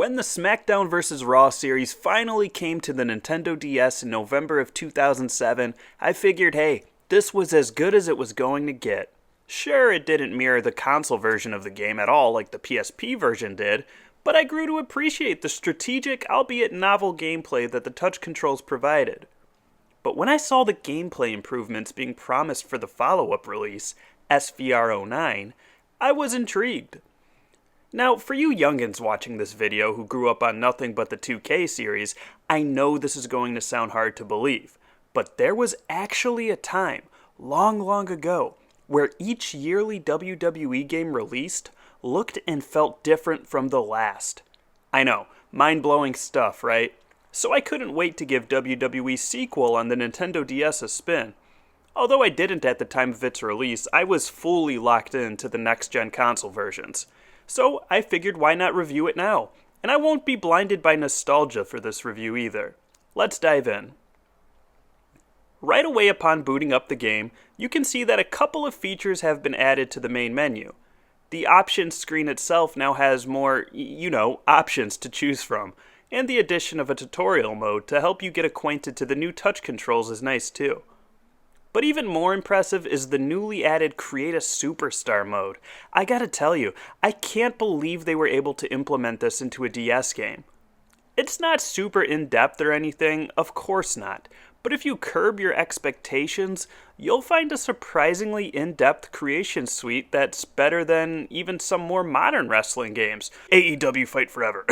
When the SmackDown vs. Raw series finally came to the Nintendo DS in November of 2007, I figured, hey, this was as good as it was going to get. Sure, it didn't mirror the console version of the game at all like the PSP version did, but I grew to appreciate the strategic, albeit novel gameplay that the touch controls provided. But when I saw the gameplay improvements being promised for the follow-up release, SVR09, I was intrigued. Now, for you youngins watching this video who grew up on nothing but the 2K series, I know this is going to sound hard to believe, but there was actually a time, long ago, where each yearly WWE game released looked and felt different from the last. I know, mind-blowing stuff, right? So I couldn't wait to give WWE's sequel on the Nintendo DS a spin. Although I didn't at the time of its release, I was fully locked into the next-gen console versions. So I figured why not review it now, and I won't be blinded by nostalgia for this review either. Let's dive in. Right away upon booting up the game, you can see that a couple of features have been added to the main menu. The options screen itself now has more, options to choose from, and the addition of a tutorial mode to help you get acquainted to the new touch controls is nice too. But even more impressive is the newly added Create a Superstar mode. I gotta tell you, I can't believe they were able to implement this into a DS game. It's not super in-depth or anything, of course not, but if you curb your expectations, you'll find a surprisingly in-depth creation suite that's better than even some more modern wrestling games. AEW Fight Forever.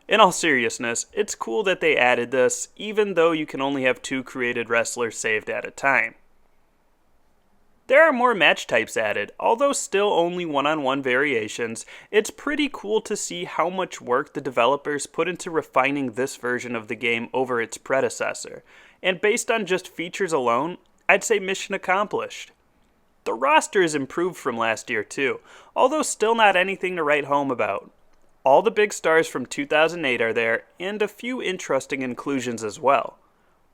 In all seriousness, it's cool that they added this, even though you can only have 2 created wrestlers saved at a time. There are more match types added, although still only one-on-one variations. It's pretty cool to see how much work the developers put into refining this version of the game over its predecessor, and based on just features alone, I'd say mission accomplished. The roster is improved from last year too, although still not anything to write home about. All the big stars from 2008 are there, and a few interesting inclusions as well.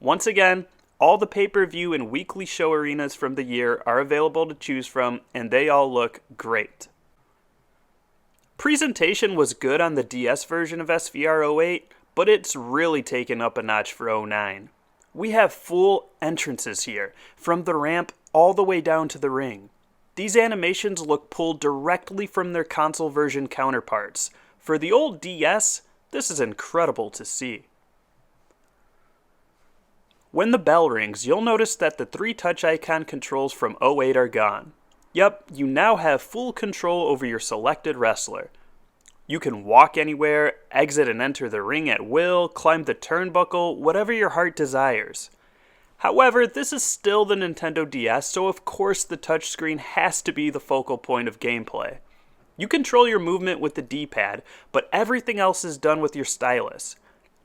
Once again, all the pay-per-view and weekly show arenas from the year are available to choose from, and they all look great. Presentation was good on the DS version of SVR08, but it's really taken up a notch for 09. We have full entrances here, from the ramp all the way down to the ring. These animations look pulled directly from their console version counterparts. For the old DS, this is incredible to see. When the bell rings, you'll notice that the 3 touch icon controls from 08 are gone. Yep, you now have full control over your selected wrestler. You can walk anywhere, exit and enter the ring at will, climb the turnbuckle, whatever your heart desires. However, this is still the Nintendo DS, so of course the touchscreen has to be the focal point of gameplay. You control your movement with the D-pad, but everything else is done with your stylus.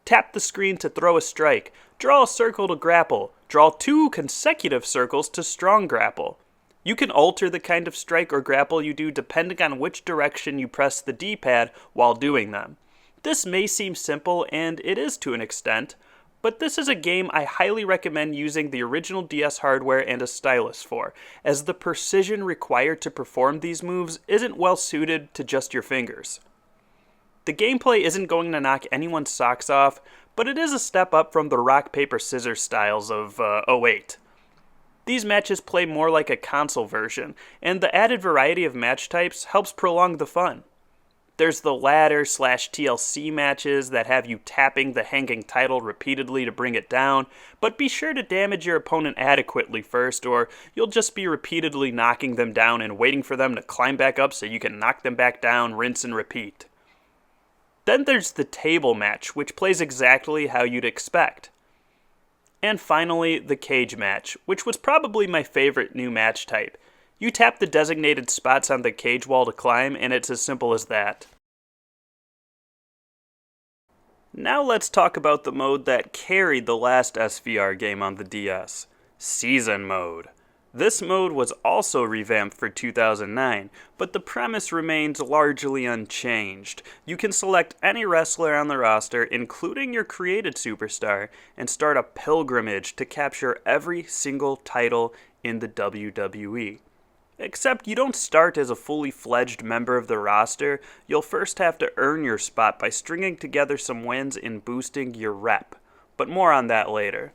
Tap the screen to throw a strike, draw a circle to grapple, draw 2 consecutive circles to strong grapple. You can alter the kind of strike or grapple you do depending on which direction you press the D-pad while doing them. This may seem simple, and it is to an extent, but this is a game I highly recommend using the original DS hardware and a stylus for, as the precision required to perform these moves isn't well suited to just your fingers. The gameplay isn't going to knock anyone's socks off, but it is a step up from the rock, paper, scissors styles of 08. These matches play more like a console version, and the added variety of match types helps prolong the fun. There's the ladder/TLC matches that have you tapping the hanging title repeatedly to bring it down, but be sure to damage your opponent adequately first, or you'll just be repeatedly knocking them down and waiting for them to climb back up so you can knock them back down, rinse and repeat. Then there's the table match, which plays exactly how you'd expect. And finally, the cage match, which was probably my favorite new match type. You tap the designated spots on the cage wall to climb, and it's as simple as that. Now let's talk about the mode that carried the last SVR game on the DS, Season Mode. This mode was also revamped for 2009, but the premise remains largely unchanged. You can select any wrestler on the roster, including your created superstar, and start a pilgrimage to capture every single title in the WWE. Except you don't start as a fully fledged member of the roster. You'll first have to earn your spot by stringing together some wins and boosting your rep. But more on that later.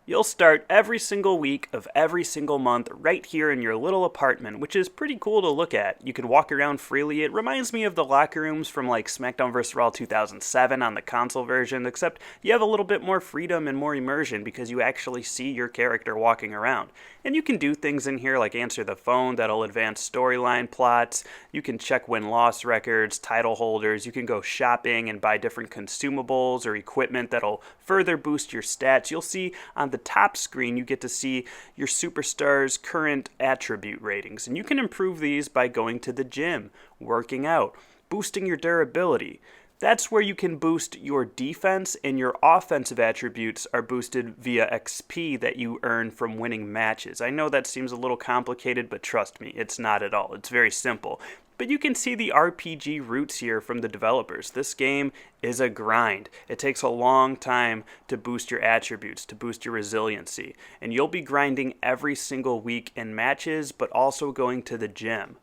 You'll start every single week of every single month right here in your little apartment, which is pretty cool to look at. You can walk around freely. It reminds me of the locker rooms from like SmackDown vs. Raw 2007 on the console version, except you have a little bit more freedom and more immersion because you actually see your character walking around. And you can do things in here like answer the phone that'll advance storyline plots. You can check win-loss records, title holders. You can go shopping and buy different consumables or equipment that'll further boost your stats. You'll see on the top screen, you get to see your superstars' current attribute ratings. And you can improve these by going to the gym, working out, boosting your durability. That's where you can boost your defense, and your offensive attributes are boosted via XP that you earn from winning matches. I know that seems a little complicated, but trust me, it's not at all. It's very simple. But you can see the RPG roots here from the developers. This game is a grind. It takes a long time to boost your attributes, to boost your resiliency. And you'll be grinding every single week in matches, but also going to the gym.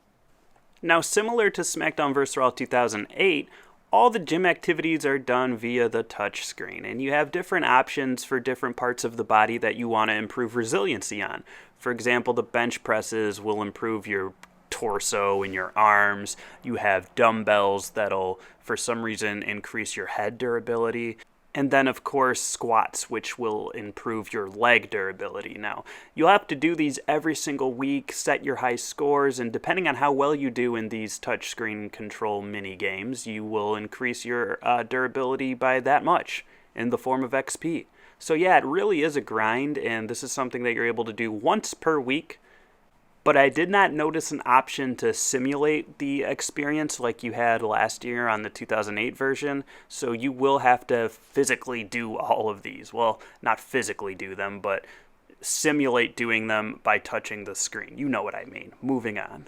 Now, similar to SmackDown vs. Raw 2008, all the gym activities are done via the touch screen, and you have different options for different parts of the body that you want to improve resiliency on. For example, the bench presses will improve your torso and your arms. You have dumbbells that'll, for some reason, increase your head durability. And then, of course, squats, which will improve your leg durability. Now, you'll have to do these every single week, set your high scores, and depending on how well you do in these touchscreen control mini games, you will increase your durability by that much in the form of XP. So yeah, it really is a grind, and this is something that you're able to do once per week. But I did not notice an option to simulate the experience like you had last year on the 2008 version, so you will have to physically do all of these. Well, not physically do them, but simulate doing them by touching the screen. You know what I mean. Moving on.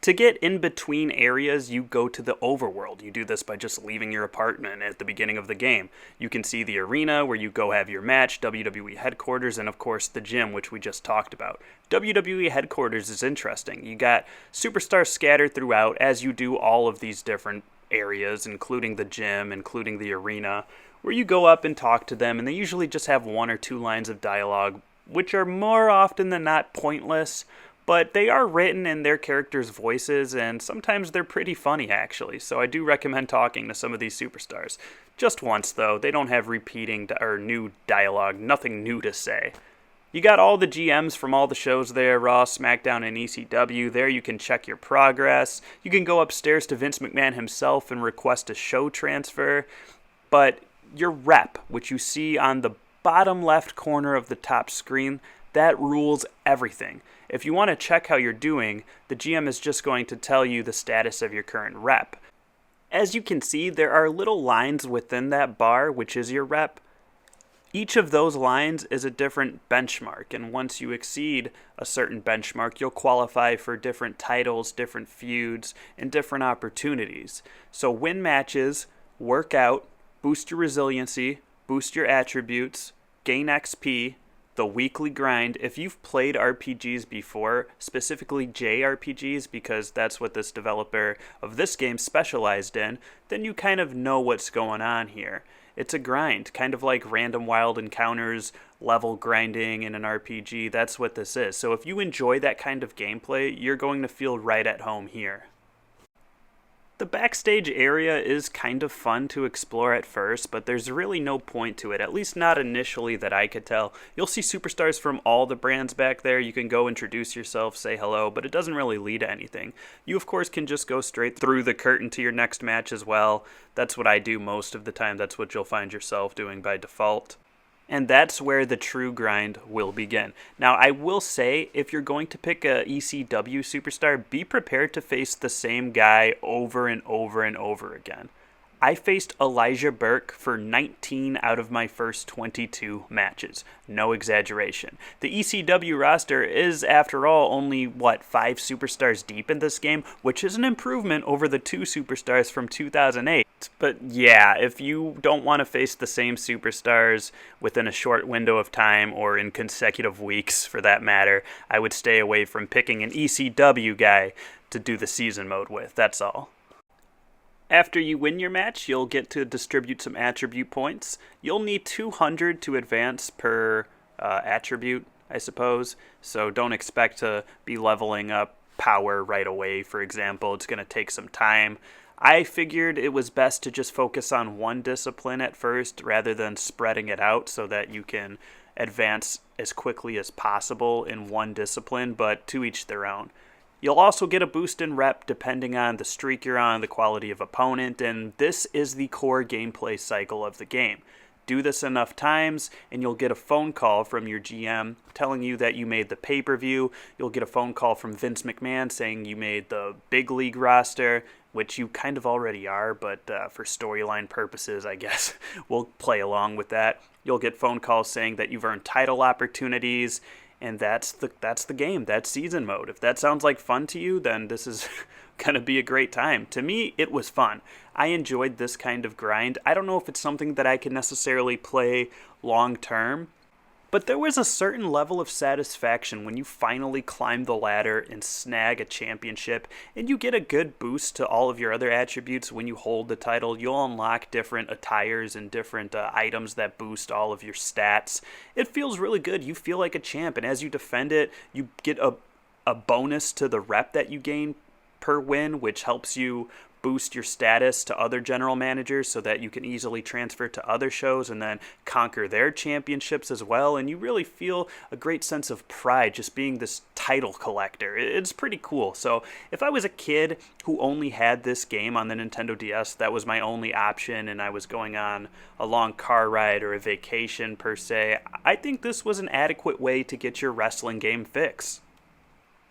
To get in between areas, you go to the overworld. You do this by just leaving your apartment at the beginning of the game. You can see the arena where you go have your match, WWE headquarters, and of course the gym, which we just talked about. WWE headquarters is interesting. You got superstars scattered throughout as you do all of these different areas, including the gym, including the arena, where you go up and talk to them, and they usually just have 1 or 2 lines of dialogue, which are more often than not pointless. But they are written in their characters' voices, and sometimes they're pretty funny, actually. So I do recommend talking to some of these superstars. Just once, though. They don't have repeating or new dialogue, nothing new to say. You got all the GMs from all the shows there, Raw, SmackDown, and ECW. There you can check your progress. You can go upstairs to Vince McMahon himself and request a show transfer. But your rep, which you see on the bottom left corner of the top screen, that rules everything. If you want to check how you're doing, the GM is just going to tell you the status of your current rep. As you can see, there are little lines within that bar, which is your rep. Each of those lines is a different benchmark, and once you exceed a certain benchmark, you'll qualify for different titles, different feuds, and different opportunities. So win matches, work out, boost your resiliency, boost your attributes, gain XP, the weekly grind. If you've played RPGs before, specifically JRPGs, because that's what this developer of this game specialized in, then you kind of know what's going on here. It's a grind, kind of like random wild encounters, level grinding in an RPG. That's what this is. So if you enjoy that kind of gameplay, you're going to feel right at home here. The backstage area is kind of fun to explore at first, but there's really no point to it, at least not initially that I could tell. You'll see superstars from all the brands back there. You can go introduce yourself, say hello, but it doesn't really lead to anything. You, of course, can just go straight through the curtain to your next match as well. That's what I do most of the time. That's what you'll find yourself doing by default. And that's where the true grind will begin. Now, I will say, if you're going to pick a ECW superstar, be prepared to face the same guy over and over and over again. I faced Elijah Burke for 19 out of my first 22 matches. No exaggeration. The ECW roster is, after all, only, 5 superstars deep in this game, which is an improvement over the 2 superstars from 2008. But yeah, if you don't want to face the same superstars within a short window of time, or in consecutive weeks for that matter, I would stay away from picking an ECW guy to do the season mode with, that's all. After you win your match, you'll get to distribute some attribute points. You'll need 200 to advance per attribute, I suppose. So don't expect to be leveling up power right away, for example. It's going to take some time. I figured it was best to just focus on one discipline at first rather than spreading it out so that you can advance as quickly as possible in one discipline, but to each their own. You'll also get a boost in rep depending on the streak you're on, the quality of opponent, and this is the core gameplay cycle of the game. Do this enough times, and you'll get a phone call from your GM telling you that you made the pay-per-view. You'll get a phone call from Vince McMahon saying you made the big league roster, which you kind of already are, but for storyline purposes, I guess, we'll play along with that. You'll get phone calls saying that you've earned title opportunities, and that's the game. That's season mode. If that sounds like fun to you, then this is going to be a great time. To me, it was fun. I enjoyed this kind of grind. I don't know if it's something that I can necessarily play long term, but there was a certain level of satisfaction when you finally climb the ladder and snag a championship, and you get a good boost to all of your other attributes when you hold the title. You'll unlock different attires and different items that boost all of your stats. It feels really good. You feel like a champ, and as you defend it, you get a bonus to the rep that you gain per win, which helps you boost your status to other general managers so that you can easily transfer to other shows and then conquer their championships as well. And you really feel a great sense of pride just being this title collector. It's pretty cool. So if I was a kid who only had this game on the Nintendo DS, that was my only option, and I was going on a long car ride or a vacation per se, I think this was an adequate way to get your wrestling game fix.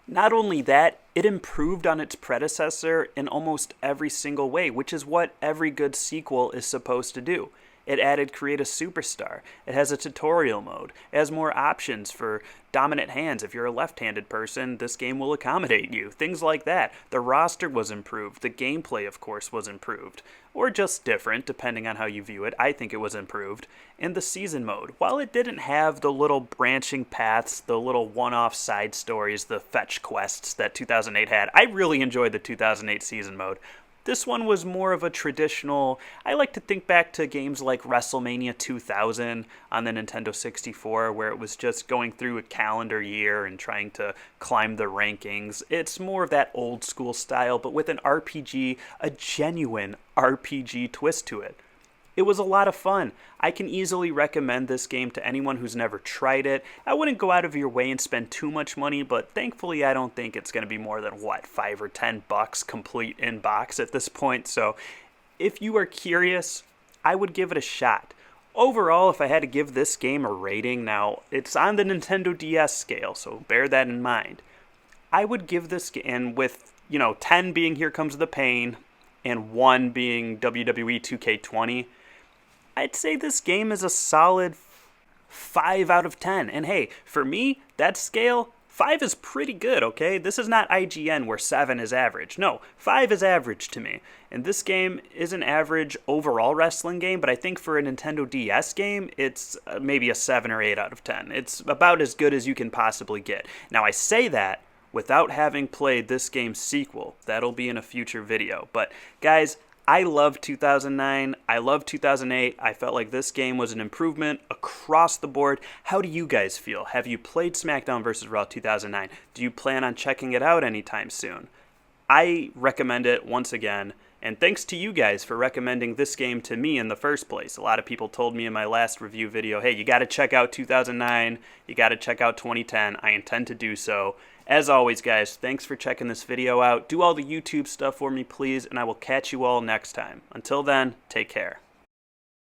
Not only that, it improved on its predecessor in almost every single way, which is what every good sequel is supposed to do. It added Create a Superstar. It has a tutorial mode. It has more options for dominant hands. If you're a left-handed person, this game will accommodate you. Things like that. The roster was improved. The gameplay, of course, was improved. Or just different, depending on how you view it. I think it was improved. And the season mode, while it didn't have the little branching paths, the little one-off side stories, the fetch quests that 2008 had, I really enjoyed the 2008 season mode. This one was more of a traditional, I like to think back to games like WrestleMania 2000 on the Nintendo 64, where it was just going through a calendar year and trying to climb the rankings. It's more of that old school style, but with an RPG, a genuine RPG twist to it. It was a lot of fun. I can easily recommend this game to anyone who's never tried it. I wouldn't go out of your way and spend too much money, but thankfully I don't think it's going to be more than, $5 or $10 complete in box at this point. So if you are curious, I would give it a shot. Overall, if I had to give this game a rating, now it's on the Nintendo DS scale, so bear that in mind. I would give this game, and with 10 being Here Comes the Pain, and 1 being WWE 2K20, I'd say this game is a solid 5 out of 10. And hey, for me, that scale, 5 is pretty good, okay? This is not IGN where 7 is average. No, 5 is average to me. And this game is an average overall wrestling game, but I think for a Nintendo DS game, it's maybe a 7 or 8 out of 10. It's about as good as you can possibly get. Now, I say that without having played this game's sequel. That'll be in a future video. But guys, I love 2009. I love 2008. I felt like this game was an improvement across the board. How do you guys feel? Have you played SmackDown vs. Raw 2009? Do you plan on checking it out anytime soon? I recommend it once again. And thanks to you guys for recommending this game to me in the first place. A lot of people told me in my last review video, hey, you got to check out 2009. You got to check out 2010. I intend to do so. As always, guys, thanks for checking this video out. Do all the YouTube stuff for me, please, and I will catch you all next time. Until then, take care.